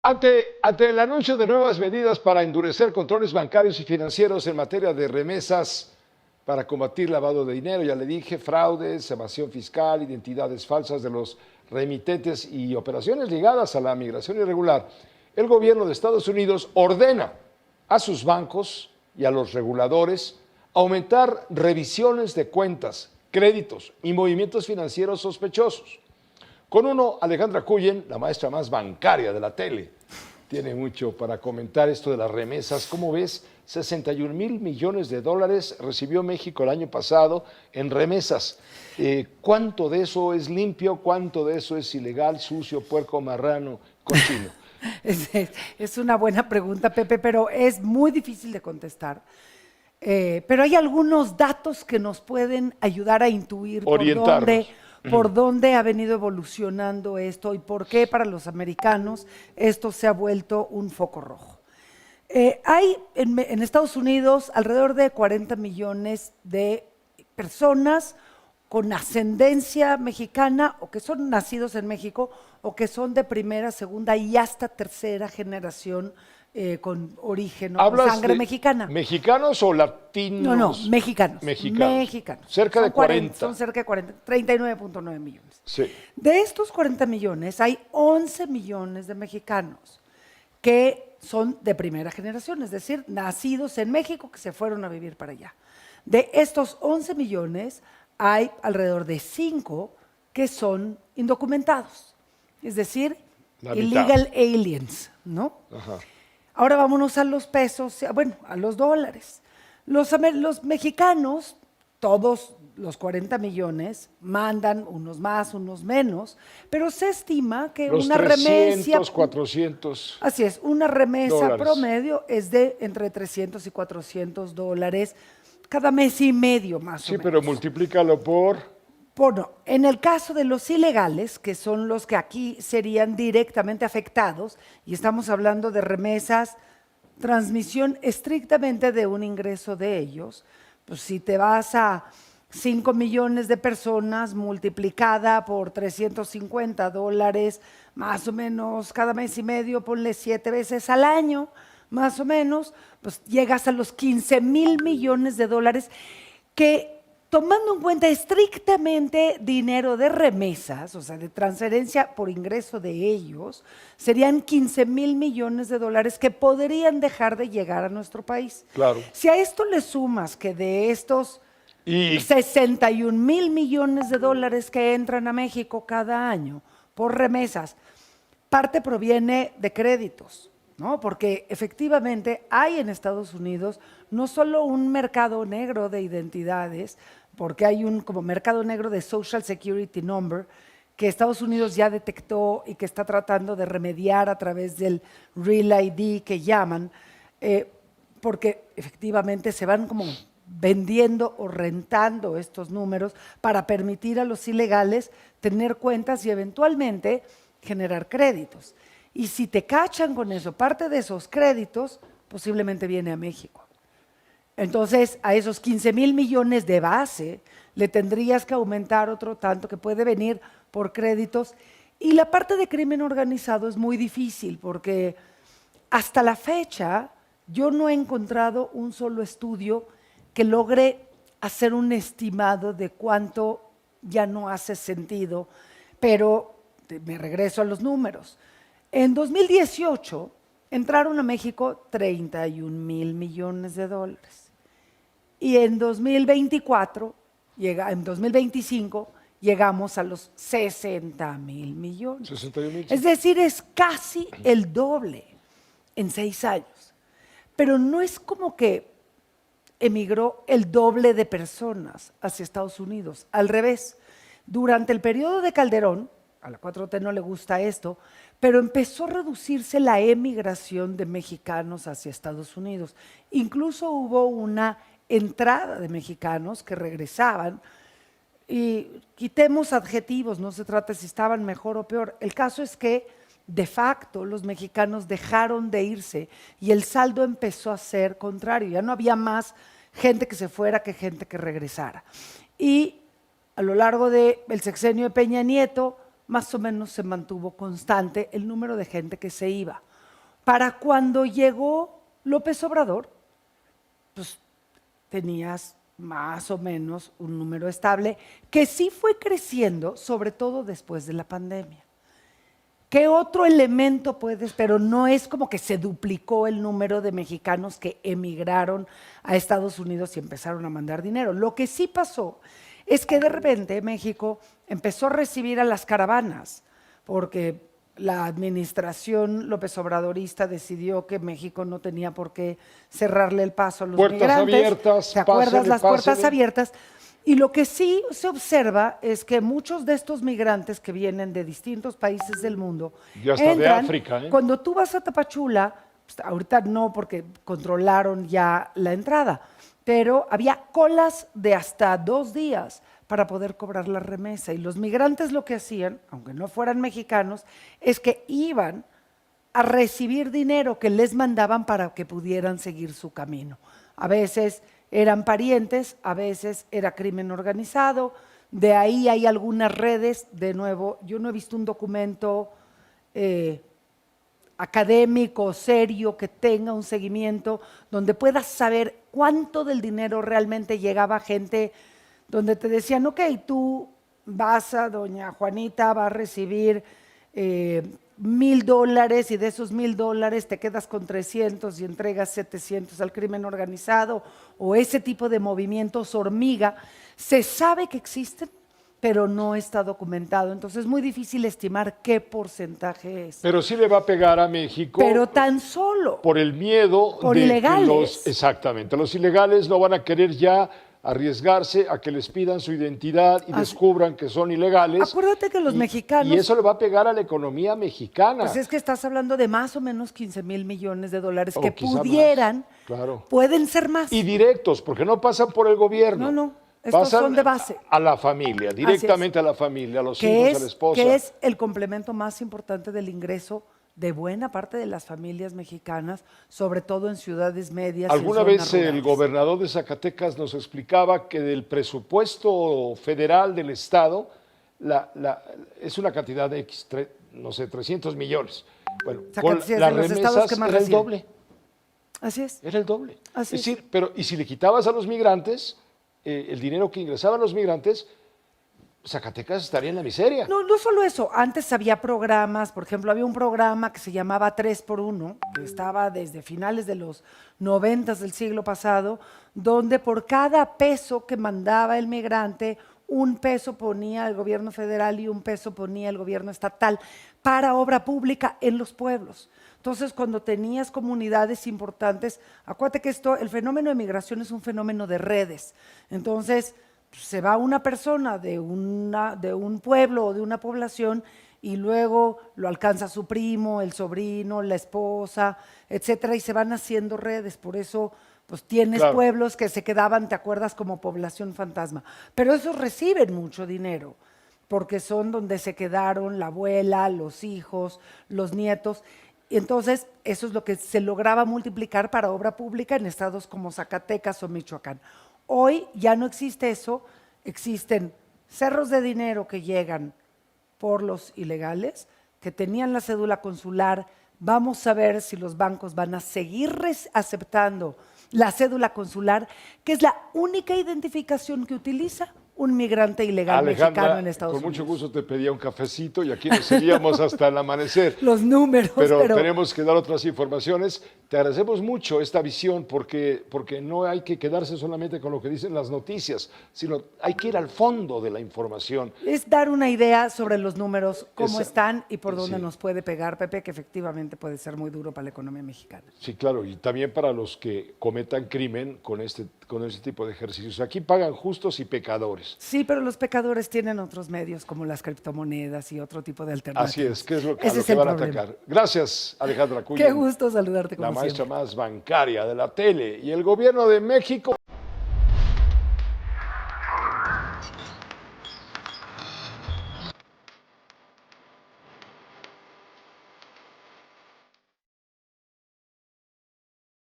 Ante el anuncio de nuevas medidas para endurecer controles bancarios y financieros en materia de remesas para combatir lavado de dinero, ya le dije, fraudes, evasión fiscal, identidades falsas de los remitentes y operaciones ligadas a la migración irregular, el gobierno de Estados Unidos ordena a sus bancos y a los reguladores aumentar revisiones de cuentas, créditos y movimientos financieros sospechosos. Con uno, Alejandra Cullen, la maestra más bancaria de la tele, tiene mucho para comentar esto de las remesas. ¿Cómo ves? 61,000 millones de dólares recibió México el año pasado en remesas. ¿Cuánto de eso es limpio? ¿Cuánto de eso es ilegal, sucio, puerco, marrano, cochino? Es una buena pregunta, Pepe, pero es muy difícil de contestar. Pero hay algunos datos que nos pueden ayudar a intuir por dónde ha venido evolucionando esto y por qué para los americanos esto se ha vuelto un foco rojo. Hay en Estados Unidos alrededor de 40 millones de personas con ascendencia mexicana o que son nacidos en México o que son de primera, segunda y hasta tercera generación con origen o con sangre mexicana. ¿Mexicanos o latinos? No, mexicanos. Cerca de 40. Son cerca de 40, 39.9 millones. Sí. De estos 40 millones, hay 11 millones de mexicanos que son de primera generación, es decir, nacidos en México que se fueron a vivir para allá. De estos 11 millones, hay alrededor de 5 que son indocumentados, es decir, illegal aliens, ¿no? Ajá. Ahora vámonos a los pesos, bueno, a los dólares. Los mexicanos, todos los 40 millones, mandan unos más, unos menos, pero se estima que los una 300, remesa… 400 Así es, una remesa dólares promedio es de entre 300 y 400 dólares cada mes y medio más o menos. Sí, pero multiplícalo por… Bueno, en el caso de los ilegales, que son los que aquí serían directamente afectados, y estamos hablando de remesas, transmisión estrictamente de un ingreso de ellos, pues si te vas a 5 millones de personas multiplicada por 350 dólares, más o menos cada mes y medio, ponle 7 veces al año, más o menos, pues llegas a los 15,000 millones de dólares que… Tomando en cuenta estrictamente dinero de remesas, o sea, de transferencia por ingreso de ellos, serían 15,000 millones de dólares que podrían dejar de llegar a nuestro país. Claro. Si a esto le sumas que de estos 61,000 millones de dólares que entran a México cada año por remesas, parte proviene de créditos, ¿no? Porque efectivamente hay en Estados Unidos no solo un mercado negro de identidades, porque hay un como mercado negro de Social Security Number que Estados Unidos ya detectó y que está tratando de remediar a través del Real ID que llaman, porque efectivamente se van como vendiendo o rentando estos números para permitir a los ilegales tener cuentas y eventualmente generar créditos. Y si te cachan con eso, parte de esos créditos posiblemente viene a México. Entonces, a esos 15,000 millones de base le tendrías que aumentar otro tanto que puede venir por créditos. Y la parte de crimen organizado es muy difícil porque hasta la fecha yo no he encontrado un solo estudio que logre hacer un estimado de cuánto ya no hace sentido, pero me regreso a los números. En 2018 entraron a México 31,000 millones de dólares. Y en 2024, en 2025, llegamos a los 60,000 millones. 61,000. Es decir, es casi el doble en 6 años. Pero no es como que emigró el doble de personas hacia Estados Unidos. Al revés, durante el periodo de Calderón, a la 4T no le gusta esto, pero empezó a reducirse la emigración de mexicanos hacia Estados Unidos. Incluso hubo una entrada de mexicanos que regresaban, y quitemos adjetivos, no se trata si estaban mejor o peor. El caso es que de facto los mexicanos dejaron de irse y el saldo empezó a ser contrario, ya no había más gente que se fuera que gente que regresara. Y a lo largo del sexenio de Peña Nieto, más o menos se mantuvo constante el número de gente que se iba. Para cuando llegó López Obrador, pues tenías más o menos un número estable que sí fue creciendo, sobre todo después de la pandemia. ¿Qué otro elemento puedes? Pero no es como que se duplicó el número de mexicanos que emigraron a Estados Unidos y empezaron a mandar dinero. Lo que sí pasó es que de repente México empezó a recibir a las caravanas, porque la administración López Obradorista decidió que México no tenía por qué cerrarle el paso a los Puertas migrantes. abiertas, ¿Te acuerdas? pásele, Las puertas pásele. abiertas. Y lo que sí se observa es que muchos de estos migrantes que vienen de distintos países del mundo Y hasta de África, ¿eh? Cuando tú vas a Tapachula, pues, ahorita no porque controlaron ya la entrada, pero había colas de hasta 2 días para poder cobrar la remesa. Y los migrantes lo que hacían, aunque no fueran mexicanos, es que iban a recibir dinero que les mandaban para que pudieran seguir su camino. A veces eran parientes, a veces era crimen organizado, de ahí hay algunas redes, de nuevo, yo no he visto un documento académico, serio, que tenga un seguimiento, donde puedas saber cuánto del dinero realmente llegaba a gente, donde te decían, ok, tú vas a doña Juanita, va a recibir $1,000 y de esos $1,000 te quedas con 300 y entregas 700 al crimen organizado, o ese tipo de movimientos hormiga. Se sabe que existen, pero no está documentado. Entonces es muy difícil estimar qué porcentaje es. Pero sí le va a pegar a México Pero tan solo por el miedo por de ilegales. Exactamente, los ilegales no van a querer ya arriesgarse a que les pidan su identidad y descubran que son ilegales. Acuérdate que los mexicanos... Y eso le va a pegar a la economía mexicana. Pues es que estás hablando de más o menos 15,000 millones de dólares O que quizá pudieran, más, claro. pueden ser más. Y directos, porque no pasan por el gobierno. No, estos Pasan son de base. a la familia, directamente a la familia, a los hijos, a la esposa. Que es el complemento más importante del ingreso de buena parte de las familias mexicanas, sobre todo en ciudades medias. Alguna y en vez zonas el rurales. gobernador de Zacatecas nos explicaba que del presupuesto federal del Estado es una cantidad de X, no sé, 300 millones. Bueno, con Zacatecas es las de los estados remesas que más era el reciben. doble. Así es. Era el doble. Así es decir, pero y si le quitabas a los migrantes, el dinero que ingresaban los migrantes, Zacatecas estaría en la miseria. No solo eso, antes había programas, por ejemplo, había un programa que se llamaba 3x1, que estaba desde finales de los 90 del siglo pasado, donde por cada peso que mandaba el migrante, un peso ponía el gobierno federal y un peso ponía el gobierno estatal para obra pública en los pueblos. Entonces, cuando tenías comunidades importantes, acuérdate que el fenómeno de migración es un fenómeno de redes. Entonces, se va una persona de un pueblo o de una población y luego lo alcanza su primo, el sobrino, la esposa, etcétera, y se van haciendo redes. Por eso, pues tienes Claro. pueblos que se quedaban, ¿te acuerdas?, como población fantasma. Pero esos reciben mucho dinero, porque son donde se quedaron la abuela, los hijos, los nietos. Y entonces, eso es lo que se lograba multiplicar para obra pública en estados como Zacatecas o Michoacán. Hoy ya no existe eso, existen cerros de dinero que llegan por los ilegales, que tenían la cédula consular. Vamos a ver si los bancos van a seguir aceptando la cédula consular, que es la única identificación que utiliza un migrante ilegal mexicano en Estados con Unidos. mucho gusto te pedía un cafecito y aquí nos seguíamos hasta el amanecer. Los números, Pero pero tenemos que dar otras informaciones. Te agradecemos mucho esta visión porque no hay que quedarse solamente con lo que dicen las noticias, sino hay que ir al fondo de la información. es dar una idea sobre los números, cómo Esa- están y por dónde sí. nos puede pegar, Pepe, que efectivamente puede ser muy duro para la economía mexicana. Sí, claro, y también para los que cometan crimen con este tipo de ejercicios. Aquí pagan justos y pecadores. Sí, pero los pecadores tienen otros medios como las criptomonedas y otro tipo de alternativas. Así es, que es lo que, a Ese lo es que el van a problema. atacar. Gracias, Alejandra Cuyo. Qué gusto saludarte como La maestra siempre. más bancaria de la tele. Y el gobierno de México